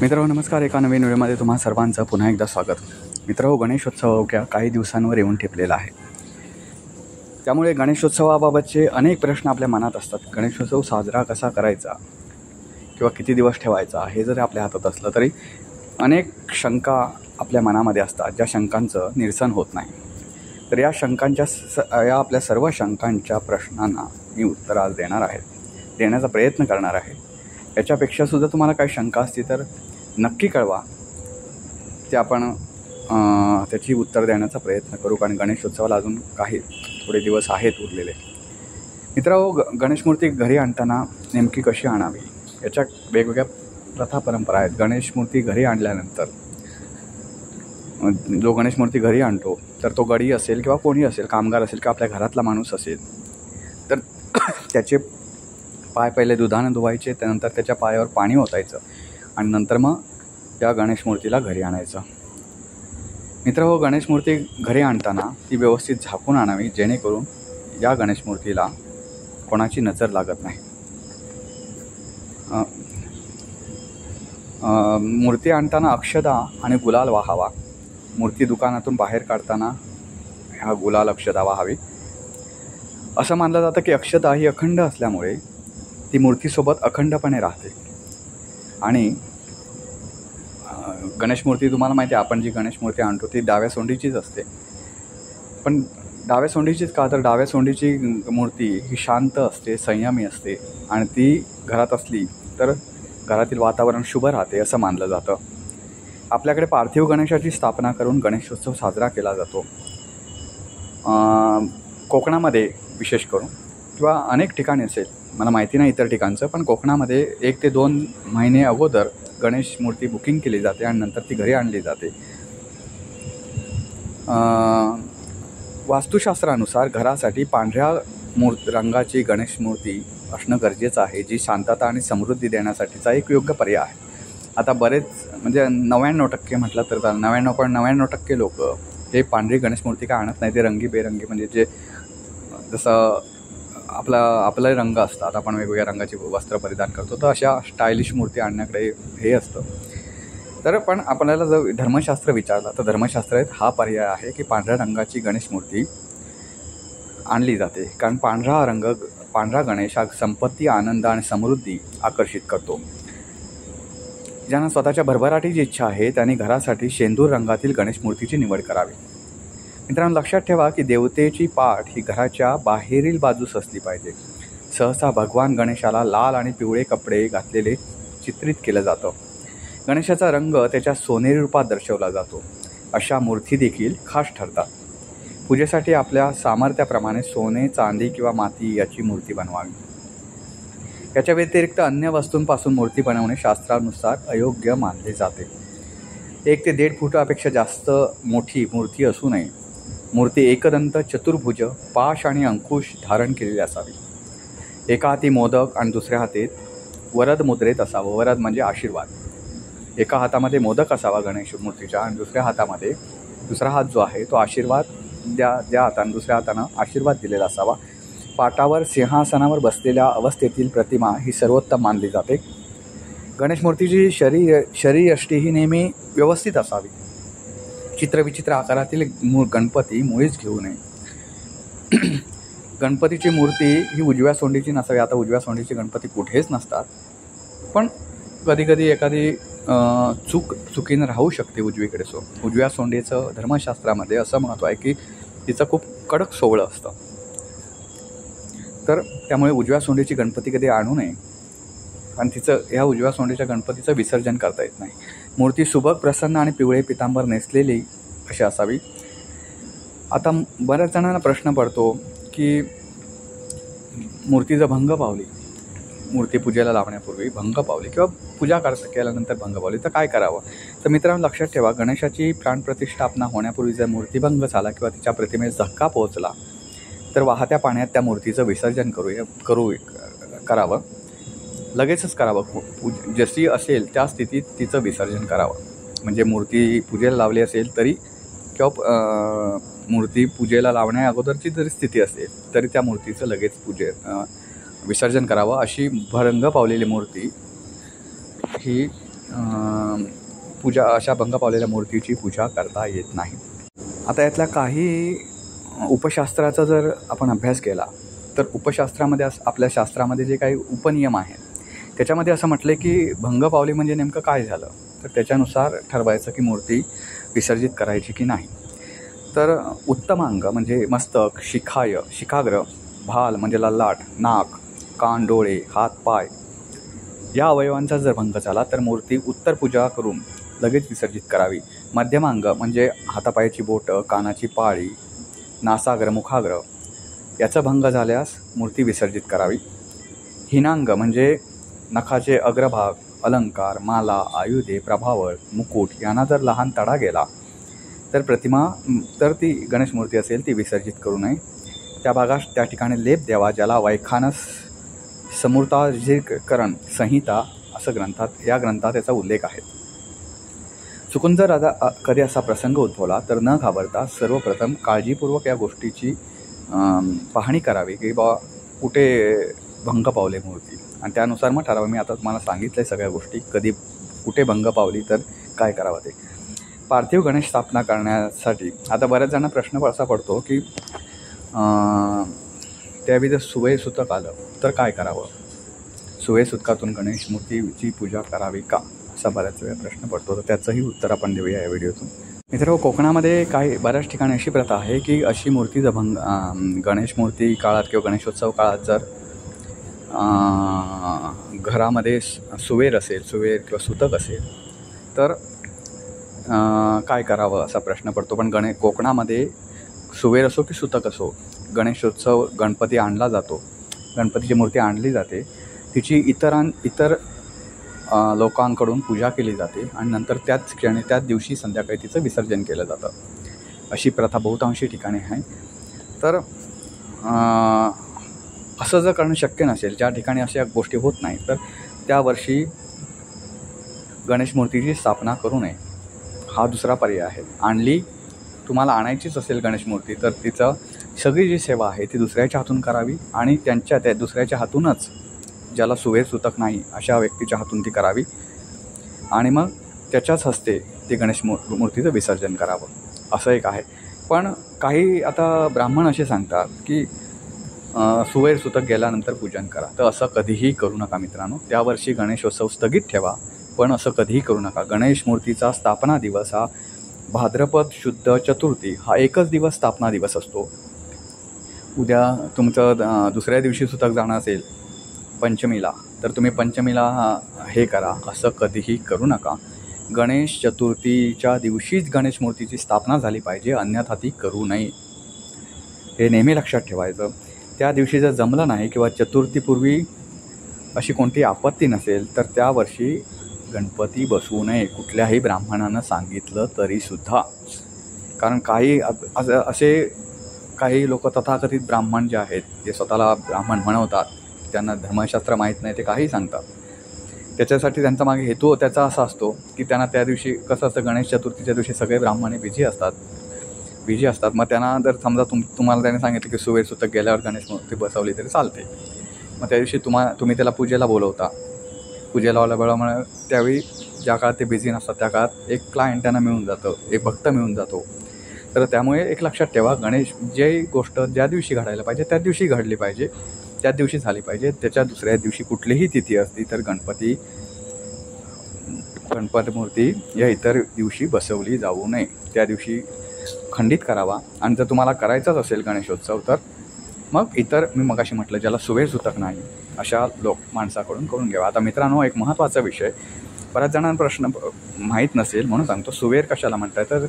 मित्रांनो नमस्कार. एका नवीन व्हिडिओमध्ये तुम्हा सर्वांचं पुन्हा एकदा स्वागत. मित्रांनो, गणेशोत्सव अवघ्या काही दिवसांवर येऊन ठेपलेला आहे. त्यामुळे गणेशोत्सवाबाबतचे अनेक प्रश्न आपल्या मनात असतात. गणेशोत्सव साजरा कसा करायचा किंवा किती दिवस ठेवायचा हे जरी आपल्या हातात असलं तरी अनेक शंका आपल्या मनामध्ये असतात, ज्या शंकांचं निरसन होत नाही. तर या आपल्या सर्व शंकांच्या प्रश्नांना मी उत्तर आज देण्याचा प्रयत्न करणार आहे. याच्यापेक्षासुद्धा तुम्हाला काही शंका असतील तर नक्की कळवा. ते आपण त्याची उत्तर देण्याचा प्रयत्न करू, कारण गणेशोत्सवाला अजून थोडे दिवस आहेत उरलेले. मित्रांनो, गणेशमूर्ती घरी आणताना नेमकी कशी आणावी याच्या वेगवेगळ्या प्रथा परंपरा आहेत. गणेशमूर्ती घरी आणल्यानंतर जो गणेशमूर्ती घरी आणतो तर तो गडी असेल किंवा कोणी असेल, कामगार असेल किंवा आपल्या घरातला माणूस असेल, तर त्याचे पाय पहिले दुधानं धुवायचे, त्यानंतर त्याच्या पायावर पाणी ओतायचं आणि नंतर मग या गणेशमूर्तीला घरी आणायचं. मित्रांनो, गणेशमूर्ती घरी आणताना ती व्यवस्थित झाकून आणावी, जेणेकरून या गणेशमूर्तीला कोणाची नजर लागत नाही. मूर्ती आणताना अक्षदा आणि गुलाल वाहावा. मूर्ती दुकानातून बाहेर काढताना हा गुलाल अक्षदा वाहावी. असं मानलं जातं की अक्षदा ही अखंड असल्यामुळे ती मूर्तीसोबत अखंडपणे राहते. आणि गणेशमूर्ती तुम्हाला माहिती आहे, आपण जी गणेशमूर्ती आणतो ती डाव्या सोंडीचीच असते. पण डाव्या सोंडीचीच का, तर डाव्या सोंडीची मूर्ती ही शांत असते, संयमी असते आणि ती घरात असली तर घरातील वातावरण शुभ राहते असं मानलं जातं. आपल्याकडे पार्थिव गणेशाची स्थापना करून गणेशोत्सव साजरा केला जातो. कोकणामध्ये विशेष करून किंवा अनेक ठिकाणी असेल, मला माहिती नाही इतर ठिकाणचं, पण कोकणामध्ये 1 ते 2 महिने अगोदर गणेश मूर्ती बुकिंग केली जाते आणि नंतर ती घरी आणली जाते. वास्तुशास्त्रानुसार घरासाठी पांढऱ्या रंगाची गणेश मूर्ती असणं गरजेचं आहे, जी शांतता आणि समृद्धी देण्यासाठीचा एक योग्य पर्याय आहे. आता बरेच म्हणजे 99% म्हटलं तर 99.99% लोक हे पांढरी गणेश मूर्ती का आणत नाही. ते रंगीबेरंगी म्हणजे जे जसं आपले रंग असतात, आपण वेगवेगळ्या रंगाची वस्त्र परिधान करतो, तर अशा स्टायलिश मूर्ती आणण्याकडे हे असतं. तर पण आपल्याला जर धर्मशास्त्र विचारलं तर धर्मशास्त्रात हा पर्याय आहे की पांढऱ्या रंगाची गणेश मूर्ती आणली जाते, कारण पांढरा गणेश हा संपत्ती, आनंद आणि समृद्धी आकर्षित करतो. ज्यांना स्वतःच्या भरभराटीची इच्छा आहे त्यांनी घरासाठी शेंदूर रंगातील गणेश मूर्तीची निवड करावी. मित्रांनो, लक्षात ठेवा की देवतेची पाठ ही घराच्या बाहेरील बाजूस असली पाहिजे. सहसा भगवान गणेशाला लाल आणि पिवळे कपडे घातलेले चित्रित केलं जातं. गणेशाचा रंग त्याच्या सोनेरी रूपात दर्शवला जातो. अशा मूर्ती देखील खास ठरतात. पूजेसाठी आपल्या सामर्थ्याप्रमाणे सोने, चांदी किंवा माती याची मूर्ती बनवावी. याच्या व्यतिरिक्त अन्य वस्तूंपासून मूर्ती बनवणे शास्त्रानुसार अयोग्य मानले जाते. 1 ते 1.5 फुटापेक्षा जास्त मोठी मूर्ती असू नये. मूर्ती एकदंत, चतुर्भुज, पाश आणि अंकुश धारण केलेली असावी. एका हाती मोदक आणि दुसऱ्या हातात वरद मुद्रेत असावं. वरद म्हणजे आशीर्वाद. एका हातामध्ये मोदक असावा गणेश मूर्तीच्या आणि दुसरा हात जो आहे तो आशीर्वाद द्या हाताने दुसऱ्या हातानं आशीर्वाद दिलेला असावा. पाटावर सिंहासनावर बसलेल्या अवस्थेतील प्रतिमा ही सर्वोत्तम मानली जाते. गणेश मूर्तीची शरीरयष्टी ही नेहमी व्यवस्थित असावी. चित्रविचित्र आकारातील गणपती मुळीच घेऊ नये. गणपतीची मूर्ती ही उजव्या सोंडीची नसावी. आता उजव्या सोंडीची गणपती कुठेच नसतात, पण कधीकधी एखादी चुकीनं राहू शकते उजवीकडे. उजव्या सोंडीचं धर्मशास्त्रामध्ये असं महत्त्व आहे की तिचं खूप कडक सोवळं असतं. तर त्यामुळे उजव्या सोंडीची गणपती कधी आणू नये आणि ह्या उजव्या सोंडीच्या गणपतीचं विसर्जन करता येत नाही. मूर्ती सुबक, प्रसन्न आणि पिवळे पितांबर नेसलेली अशी असावी. आता बऱ्याच जणांना प्रश्न पडतो की मूर्ती जर भंग पावली, मूर्ती पूजेला लावण्यापूर्वी भंग पावली किंवा पूजा केल्यानंतर भंग पावली तर काय करावं. तर मित्रांनो, लक्षात ठेवा, गणेशाची प्राणप्रतिष्ठापना होण्यापूर्वी जर मूर्तीभंग झाला किंवा तिच्या प्रतिमेस धक्का पोहोचला तर वाहत्या पाण्यात त्या मूर्तीचं विसर्जन करावं. लगेचच करावं. जशी असेल त्या स्थितीत तिचं विसर्जन करावं. म्हणजे मूर्ती पूजेला लावली असेल तरी किंवा मूर्ती पूजेला लावण्या अगोदरची जरी स्थिती असेल तरी त्या मूर्तीचं लगेच विसर्जन करावं. अशी भंग पावलेली मूर्ती ही पूजा अशा भंग पावलेल्या मूर्तीची पूजा करता येत नाही. आता यातल्या काही उपशास्त्राचा जर आपण अभ्यास केला तर उपशास्त्रामध्ये आपल्या शास्त्रामध्ये जे काही उपनियम आहेत त्याच्यामध्ये असं म्हटलं की भंग पावली म्हणजे नेमकं काय झालं, तर त्याच्यानुसार ठरवायचं की मूर्ती विसर्जित करायची की नाही. तर उत्तमांग म्हणजे मस्तक, शिखाग्र, भाल म्हणजे ललाट, नाक, कान, डोळे, हात, पाय या अवयवांचा जर भंग झाला तर मूर्ती उत्तर पूजा करून लगेच विसर्जित करावी. मध्यमांग म्हणजे हातापायाची बोटं, कानाची पाळी, नासाग्र, मुखाग्र याचा भंग झाल्यास मूर्ती विसर्जित करावी. हिनांग म्हणजे नखाचे अग्रभाग, अलंकार, माला, आयुधे, प्रभावळ, मुकुट यांना जर लहान तडा गेला तर ती गणेश मूर्ती असेल ती विसर्जित करू नये. त्या भागास त्या ठिकाणी लेप द्यावा, ज्याला वैखानस समृताजिकरण संहिता असं या ग्रंथात याचा उल्लेख आहे. चुकून जर कधी असा प्रसंग उद्भवला तर न घाबरता सर्वप्रथम काळजीपूर्वक या गोष्टीची पाहणी करावी की बा कुठे भंग पावले मूर्ती, आणि त्यानुसार मग ठरावं. मी आता तुम्हाला सांगितलं सगळ्या गोष्टी, कधी कुठे भंग पावली तर काय करावं ते. पार्थिव गणेश स्थापना करण्यासाठी आता बऱ्याच जणांना प्रश्न असा पडतो की त्यावेळी जर सुवेसुतक आलं तर काय करावं, सुवेसुतकातून गणेश मूर्तीची पूजा करावी का, असा बऱ्याच वेळा प्रश्न पडतो. तर त्याचंही उत्तर आपण देऊया या व्हिडिओतून. मित्रांनो, कोकणामध्ये बऱ्याच ठिकाणी अशी प्रथा आहे की अशी मूर्ती जर गणेश मूर्ती काळात किंवा गणेशोत्सव काळात जर घरामध्ये सुवेर किंवा सुतक असेल तर काय करावं असा प्रश्न पडतो. पण कोकणामध्ये सुवेर असो की सुतक असो, गणेशोत्सव गणपती आणला जातो, गणपतीची मूर्ती आणली जाते, तिची इतर लोकांकडून पूजा केली जाते आणि नंतर त्याच दिवशी संध्याकाळी तिचं विसर्जन केलं जातं. अशी प्रथा बहुतांशी ठिकाणी आहे. तर असं जर करणं शक्य नसेल, ज्या ठिकाणी अशा गोष्टी होत नाही, तर त्या वर्षी गणेश मूर्तीची स्थापना करू नये, हा दुसरा पर्याय आहे. तुम्हाला आणायचीच असेल गणेश मूर्ती तर तिचं सगळी जी सेवा आहे ती दुसऱ्याच्या हातून करावी आणि त्या दुसऱ्याच्या हातूनच, ज्याला सुवेर सुतक नाही अशा व्यक्तीच्या हातून ती करावी आणि मग त्याच्याच हस्ते ती गणेश मूर्तीचं विसर्जन करावं, असं एक आहे. पण काही आता ब्राह्मण असे सांगतात की सुवेर सुतक गेल्यानंतर पूजन करा, तर असं कधीही करू नका मित्रांनो. त्यावर्षी गणेशोत्सव स्थगित ठेवा, पण असं कधीही करू नका. गणेश मूर्तीचा स्थापना दिवस हा भाद्रपद शुद्ध चतुर्थी हा एकच दिवस स्थापना दिवस असतो. उद्या तुमचं दुसऱ्या दिवशी सुतक जाणं असेल पंचमीला, तर तुम्ही पंचमीला हे करा, असं कधीही करू नका. गणेश चतुर्थीच्या दिवशीच गणेश मूर्तीची स्थापना झाली पाहिजे, अन्यथा ती करू नये, हे नेहमी लक्षात ठेवायचं. त्या दिवशी जर जमलं नाही किंवा चतुर्थीपूर्वी अशी कोणती आपत्ती नसेल तर त्या वर्षी गणपती बसवू नये, कुठल्याही ब्राह्मणानं सांगितलं तरीसुद्धा. कारण काही लोक तथाकथित ब्राह्मण जे आहेत, जे स्वतःला ब्राह्मण म्हणवतात, त्यांना धर्मशास्त्र माहीत नाही, ते काही सांगतात. त्याच्यासाठी त्यांचा मागे हेतू त्याचा असा असतो की त्यांना त्या दिवशी कसं असतं, गणेश चतुर्थीच्या दिवशी सगळे ब्राह्मणे बिझी असतात. मग त्यांना जर समजा तुम्हाला त्याने सांगितलं की सुवेर सुतक गेल्यावर गणेश मूर्ती बसवली तरी चालते, मग त्या दिवशी तुम्ही त्याला पूजेला बोलवता. पूजेला वेळामुळे त्यावेळी ज्या काळात ते बिझी नसतात त्या काळात एक क्लायंट त्यांना मिळून जातं, एक भक्त मिळून जातो. तर त्यामुळे एक लक्षात ठेवा, गणेश जे गोष्ट ज्या दिवशी घडायला पाहिजे त्या दिवशी घडली पाहिजे, त्या दिवशी झाली पाहिजे. त्याच्या दुसऱ्या दिवशी कुठलीही तिथी असती तर गणपती मूर्ती या इतर दिवशी बसवली जाऊ नये, त्या दिवशी खंडित करावा. आणि जर तुम्हाला करायचाच असेल गणेशोत्सव तर मग मी मगाशी म्हटलं ज्याला सुवेर सुतक नाही अशा माणसाकडून करून घ्यावा. आता मित्रांनो, एक महत्त्वाचा विषय, बऱ्याच जणांना प्रश्न माहीत नसेल म्हणून सांगतो. सुवेर कशाला म्हणताय, तर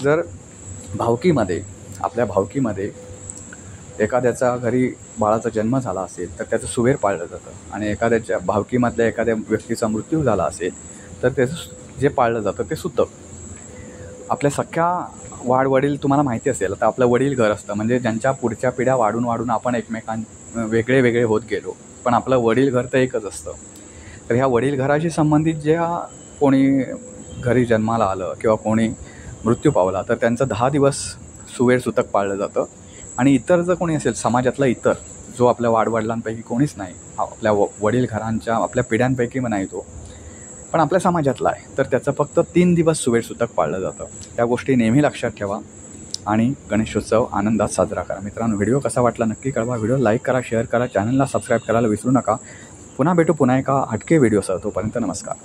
जर आपल्या भावकीमध्ये एखाद्याचा घरी बाळाचा जन्म झाला असेल तर त्याचं सुवेर पाळलं जातं, आणि एखाद्याच्या भावकीमधल्या एखाद्या व्यक्तीचा मृत्यू झाला असेल तर त्याचं जे पाळलं जातं ते सुतक. आपल्या सख्या वाडवडील तुम्हाला माहिती असेल, आता आपलं वडील घर असतं, म्हणजे ज्यांच्या पुढच्या पिढ्या वाढून आपण वेगळे होत गेलो, पण आपलं वडील घर तर एकच असतं. तर ह्या वडील घराशी संबंधित ज्या कोणी घरी जन्माला आलं किंवा कोणी मृत्यू पावला तर त्यांचं 10 दिवस सुवेर सुतक पाळलं जातं. आणि इतर जर कोणी असेल समाजातला इतर, जो आपल्या वाडवडिलांपैकी कोणीच नाही, आपल्या वडील घरांच्या आपल्या पिढ्यांपैकी नाही तो, पण आपल्या समाजातला आहे, तर त्याचं फक्त 3 दिवस सुवेळसूतक पाळलं जातं. त्या गोष्टी नेहमी लक्षात ठेवा आणि गणेशोत्सव आनंदात साजरा करा. मित्रांनो, व्हिडिओ कसा वाटला नक्की कळवा. व्हिडिओ लाईक करा, शेअर करा, चॅनलला सबस्क्राईब करायला विसरू नका. पुन्हा भेटू पुन्हा एका हटके व्हिडिओसह. तोपर्यंत नमस्कार.